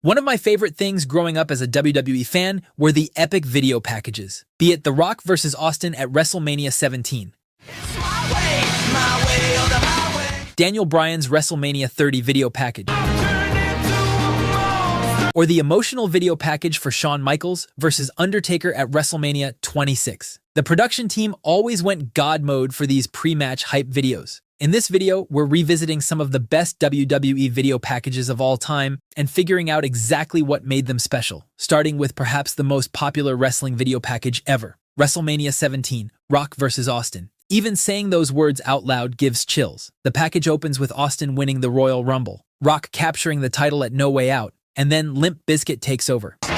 One of my favorite things growing up as a WWE fan were the epic video packages, be it The Rock vs. Austin at WrestleMania 17, Daniel Bryan's WrestleMania 30 video package, or the emotional video package for Shawn Michaels vs. Undertaker at WrestleMania 26. The production team always went God mode for these pre-match hype videos. In this video, we're revisiting some of the best WWE video packages of all time and figuring out exactly what made them special, starting with perhaps the most popular wrestling video package ever, WrestleMania 17, Rock vs. Austin. Even saying those words out loud gives chills. The package opens with Austin winning the Royal Rumble, Rock capturing the title at No Way Out, and then Limp Bizkit takes over. You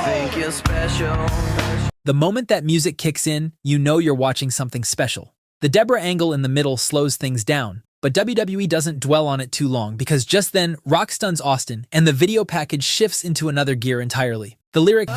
think you're special. The moment that music kicks in, you know you're watching something special. The Deborah angle in the middle slows things down, but WWE doesn't dwell on it too long because just then, Rock stuns Austin and the video package shifts into another gear entirely. The lyric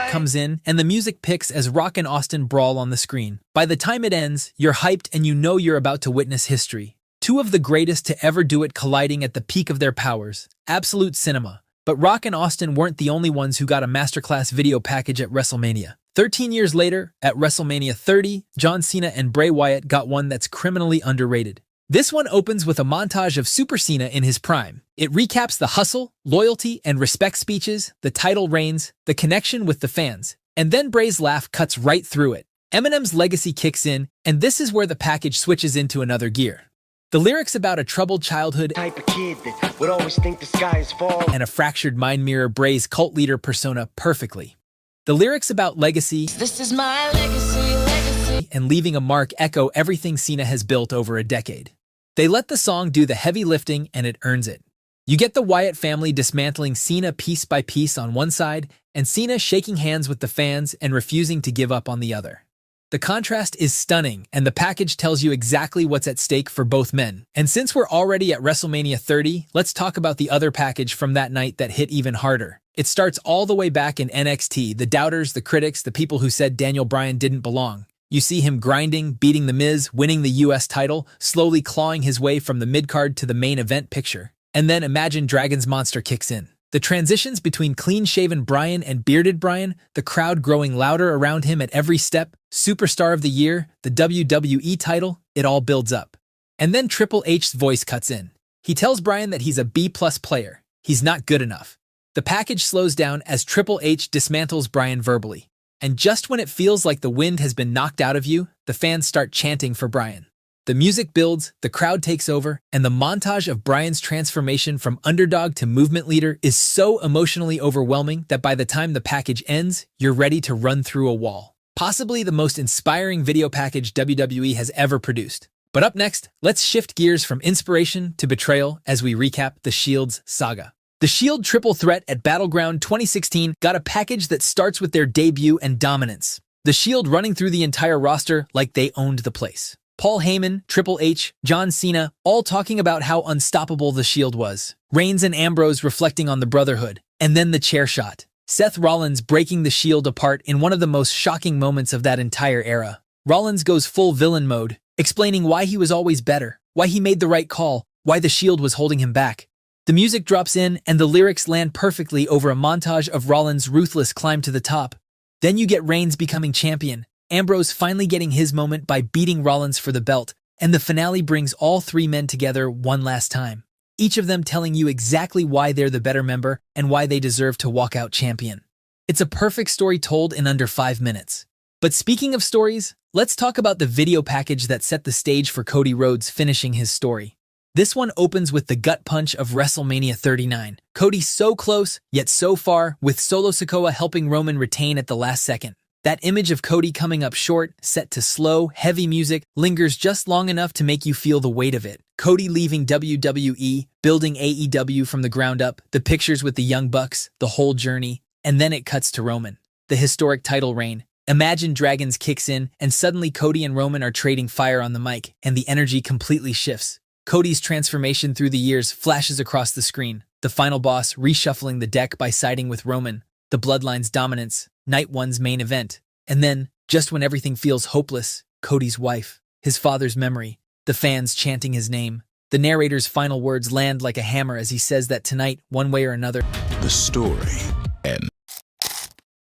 comes in and the music picks as Rock and Austin brawl on the screen. By the time it ends, you're hyped and you know you're about to witness history. Two of the greatest to ever do it colliding at the peak of their powers. Absolute cinema. But Rock and Austin weren't the only ones who got a masterclass video package at WrestleMania. 13 years later, at WrestleMania 30, John Cena and Bray Wyatt got one that's criminally underrated. This one opens with a montage of Super Cena in his prime. It recaps the hustle, loyalty, and respect speeches, the title reigns, the connection with the fans. And then Bray's laugh cuts right through it. Eminem's legacy kicks in, and this is where the package switches into another gear. The lyrics about a troubled childhood type of kid that would always think the sky is falling and a fractured mind mirror Bray's cult leader persona perfectly. The lyrics about legacy, this is my legacy, and leaving a mark echo everything Cena has built over a decade. They let the song do the heavy lifting and it earns it. You get the Wyatt family dismantling Cena piece by piece on one side and Cena shaking hands with the fans and refusing to give up on the other. The contrast is stunning, and the package tells you exactly what's at stake for both men. And since we're already at WrestleMania 30, let's talk about the other package from that night that hit even harder. It starts all the way back in NXT, the doubters, the critics, the people who said Daniel Bryan didn't belong. You see him grinding, beating The Miz, winning the US title, slowly clawing his way from the mid-card to the main event picture. And then Imagine Dragons Monster kicks in. The transitions between clean-shaven Bryan and bearded Bryan, the crowd growing louder around him at every step, Superstar of the Year, the WWE title, it all builds up. And then Triple H's voice cuts in. He tells Bryan that he's a B-plus player. He's not good enough. The package slows down as Triple H dismantles Bryan verbally. And just when it feels like the wind has been knocked out of you, the fans start chanting for Bryan. The music builds, the crowd takes over, and the montage of Bryan's transformation from underdog to movement leader is so emotionally overwhelming that by the time the package ends, you're ready to run through a wall. Possibly the most inspiring video package WWE has ever produced. But up next, let's shift gears from inspiration to betrayal as we recap The Shield's saga. The Shield Triple Threat at Battleground 2016 got a package that starts with their debut and dominance. The Shield running through the entire roster like they owned the place. Paul Heyman, Triple H, John Cena, all talking about how unstoppable the Shield was. Reigns and Ambrose reflecting on the Brotherhood. And then the chair shot. Seth Rollins breaking the Shield apart in one of the most shocking moments of that entire era. Rollins goes full villain mode, explaining why he was always better, why he made the right call, why the Shield was holding him back. The music drops in and the lyrics land perfectly over a montage of Rollins' ruthless climb to the top. Then you get Reigns becoming champion, Ambrose finally getting his moment by beating Rollins for the belt, and the finale brings all three men together one last time, each of them telling you exactly why they're the better member and why they deserve to walk out champion. It's a perfect story told in under 5 minutes. But speaking of stories, let's talk about the video package that set the stage for Cody Rhodes finishing his story. This one opens with the gut punch of WrestleMania 39. Cody so close, yet so far, with Solo Sikoa helping Roman retain at the last second. That image of Cody coming up short, set to slow, heavy music, lingers just long enough to make you feel the weight of it. Cody leaving WWE, building AEW from the ground up, the pictures with the Young Bucks, the whole journey, and then it cuts to Roman. The historic title reign. Imagine Dragons kicks in, and suddenly Cody and Roman are trading fire on the mic, and the energy completely shifts. Cody's transformation through the years flashes across the screen. The final boss reshuffling the deck by siding with Roman. The Bloodline's dominance. Night one's main event. And then, just when everything feels hopeless, Cody's wife, his father's memory, the fans chanting his name, The narrator's final words land like a hammer as he says that tonight, one way or another, The story ends.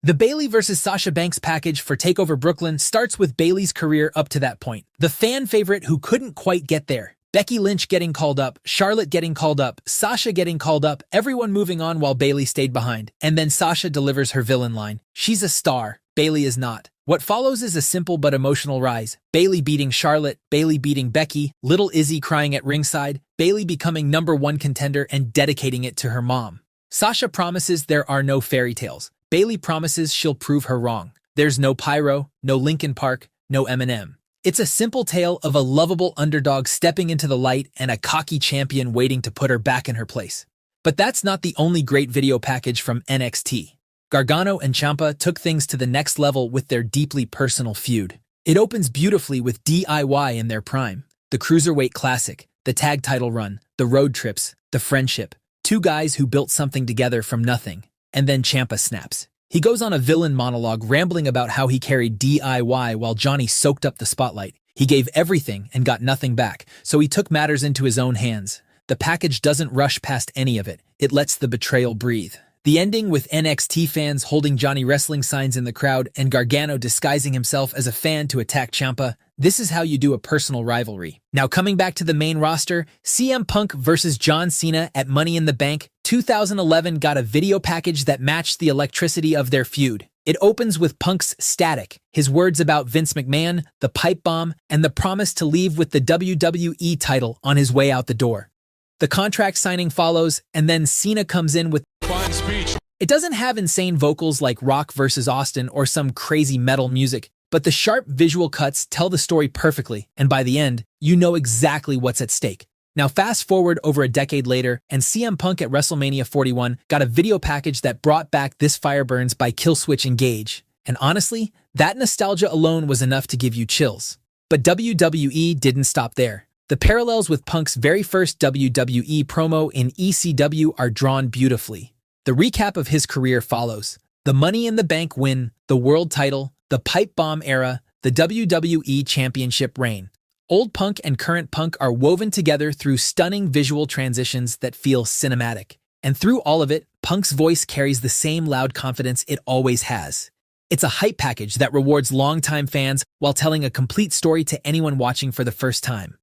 the Bayley vs. Sasha Banks package for TakeOver Brooklyn starts with Bayley's career up to that point. The fan favorite who couldn't quite get there. Becky Lynch getting called up, Charlotte getting called up, Sasha getting called up, everyone moving on while Bayley stayed behind. And then Sasha delivers her villain line. She's a star, Bayley is not. What follows is a simple but emotional rise. Bayley beating Charlotte, Bayley beating Becky, little Izzy crying at ringside, Bayley becoming #1 contender and dedicating it to her mom. Sasha promises there are no fairy tales. Bayley promises she'll prove her wrong. There's no pyro, no Linkin Park, no Eminem. It's a simple tale of a lovable underdog stepping into the light and a cocky champion waiting to put her back in her place. But that's not the only great video package from NXT. Gargano and Champa took things to the next level with their deeply personal feud. It opens beautifully with DIY in their prime. The Cruiserweight Classic, the tag title run, the road trips, the friendship. Two guys who built something together from nothing. And then Champa snaps. He goes on a villain monologue rambling about how he carried DIY while Johnny soaked up the spotlight. He gave everything and got nothing back, so he took matters into his own hands. The package doesn't rush past any of it. It lets the betrayal breathe. The ending with NXT fans holding Johnny Wrestling signs in the crowd and Gargano disguising himself as a fan to attack Champa. This is how you do a personal rivalry. Now coming back to the main roster, CM Punk versus John Cena at Money in the Bank 2011 got a video package that matched the electricity of their feud. It opens with Punk's static, his words about Vince McMahon, the pipe bomb, and the promise to leave with the WWE title on his way out the door. The contract signing follows, and then Cena comes in with Fine speech. It doesn't have insane vocals like Rock versus Austin or some crazy metal music, but the sharp visual cuts tell the story perfectly, and by the end, you know exactly what's at stake. Now fast forward over a decade later, and CM Punk at WrestleMania 41 got a video package that brought back This Fire Burns by Killswitch Engage. And honestly, that nostalgia alone was enough to give you chills. But WWE didn't stop there. The parallels with Punk's very first WWE promo in ECW are drawn beautifully. The recap of his career follows. The Money in the Bank win, the world title, the pipe bomb era, the WWE Championship reign. Old Punk and current Punk are woven together through stunning visual transitions that feel cinematic. And through all of it, Punk's voice carries the same loud confidence it always has. It's a hype package that rewards longtime fans while telling a complete story to anyone watching for the first time.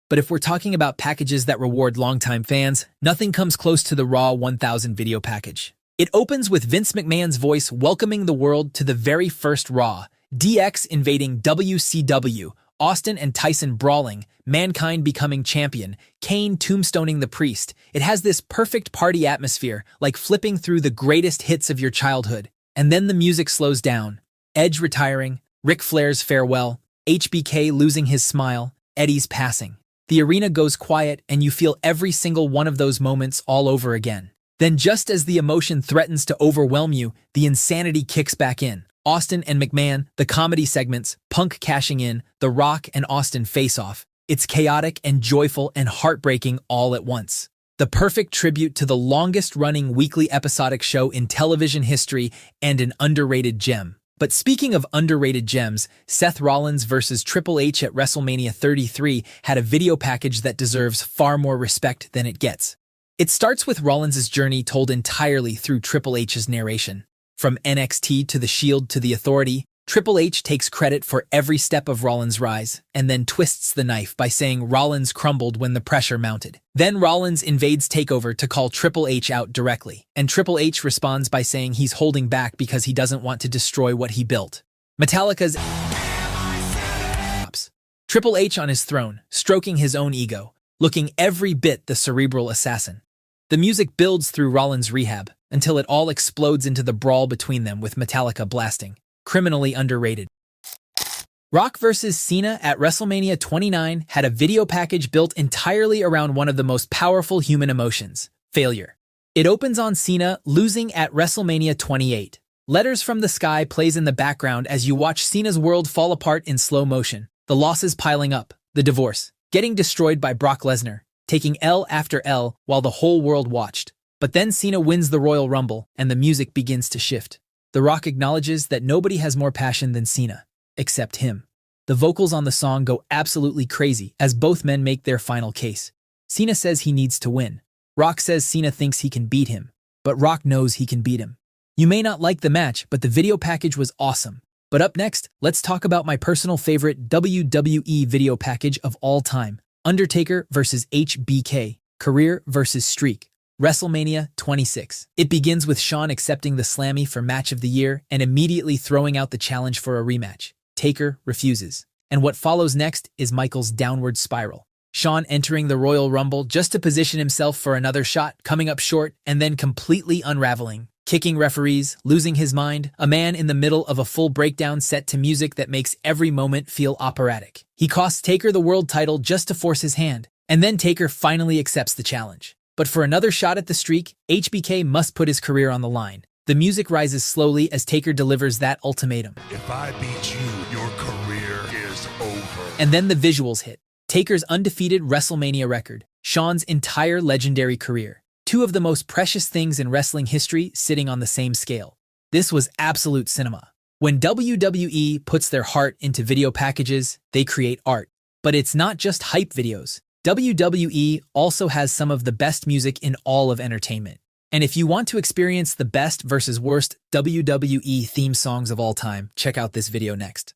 But if we're talking about packages that reward longtime fans, nothing comes close to the Raw 1000 video package. It opens with Vince McMahon's voice welcoming the world to the very first Raw, DX invading WCW, Austin and Tyson brawling, Mankind becoming champion, Kane tombstoning the Priest. It has this perfect party atmosphere, like flipping through the greatest hits of your childhood. And then the music slows down. Edge retiring, Ric Flair's farewell, HBK losing his smile, Eddie's passing. The arena goes quiet and you feel every single one of those moments all over again. Then just as the emotion threatens to overwhelm you, the insanity kicks back in. Austin and McMahon, the comedy segments, Punk cashing in, The Rock and Austin face-off. It's chaotic and joyful and heartbreaking all at once. The perfect tribute to the longest-running weekly episodic show in television history and an underrated gem. But speaking of underrated gems, Seth Rollins versus Triple H at WrestleMania 33 had a video package that deserves far more respect than it gets. It starts with Rollins' journey told entirely through Triple H's narration. From NXT to The Shield to The Authority, Triple H takes credit for every step of Rollins' rise, and then twists the knife by saying Rollins crumbled when the pressure mounted. Then Rollins invades TakeOver to call Triple H out directly, and Triple H responds by saying he's holding back because he doesn't want to destroy what he built. Metallica's Triple H on his throne, stroking his own ego, looking every bit the cerebral assassin. The music builds through Rollins' rehab, until it all explodes into the brawl between them with Metallica blasting. Criminally underrated. Rock vs. Cena at WrestleMania 29 had a video package built entirely around one of the most powerful human emotions, failure. It opens on Cena losing at WrestleMania 28. Letters from the Sky plays in the background as you watch Cena's world fall apart in slow motion, the losses piling up, the divorce, getting destroyed by Brock Lesnar, taking L after L while the whole world watched. But then Cena wins the Royal Rumble and the music begins to shift. The Rock acknowledges that nobody has more passion than Cena, except him. The vocals on the song go absolutely crazy as both men make their final case. Cena says he needs to win. Rock says Cena thinks he can beat him, but Rock knows he can beat him. You may not like the match, but the video package was awesome. But up next, let's talk about my personal favorite WWE video package of all time. Undertaker vs. HBK, career versus streak. WrestleMania 26. It begins with Shawn accepting the Slammy for Match of the Year and immediately throwing out the challenge for a rematch. Taker refuses. And what follows next is Michaels' downward spiral. Shawn entering the Royal Rumble just to position himself for another shot, coming up short, and then completely unraveling. Kicking referees, losing his mind, a man in the middle of a full breakdown set to music that makes every moment feel operatic. He costs Taker the world title just to force his hand, and then Taker finally accepts the challenge. But for another shot at the streak, HBK must put his career on the line. The music rises slowly as Taker delivers that ultimatum. If I beat you, your career is over. And then the visuals hit. Taker's undefeated WrestleMania record, Shawn's entire legendary career. Two of the most precious things in wrestling history sitting on the same scale. This was absolute cinema. When WWE puts their heart into video packages, they create art. But it's not just hype videos. WWE also has some of the best music in all of entertainment. And if you want to experience the best versus worst WWE theme songs of all time, check out this video next.